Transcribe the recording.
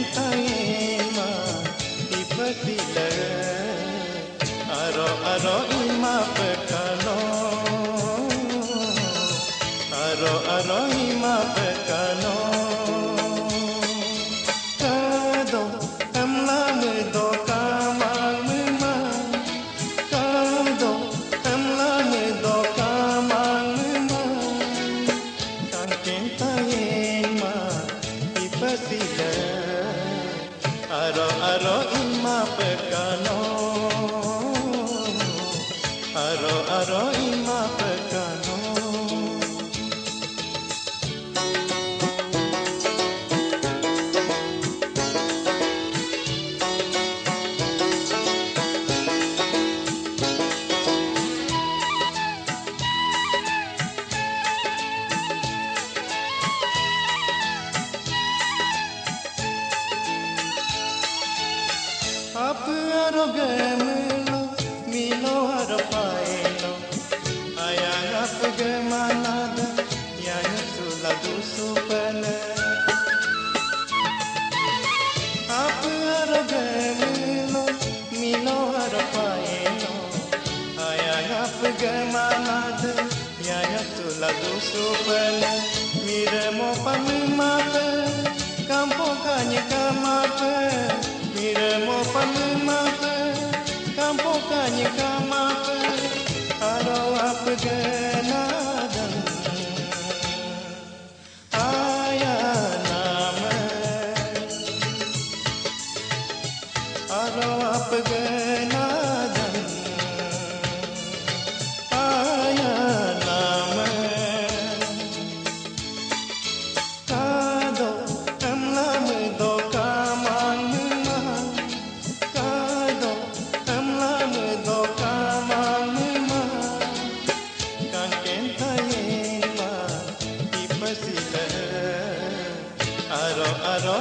kentain ma ipatila aro aro ima pekano aro aro ima pekano kado amla me do kamang me ma kado amla me do kamang me ma kan kentain ma ipatila aro aro ima pekano aro aro ima pekano आप aro gemelo milo aro paeno ayang ap gemanada yang suladu supana आप aro gemelo milo aro paeno ayang ap gemanada yang suladu supana miremo pamimata campo kanya kamapa miremo pamimata campo kanya kamapa aro apganadan ayanama aro apganadan ayanama kado amla me do kamang ma kado amla me do kamang ma kan kentain ma ipasila aro aro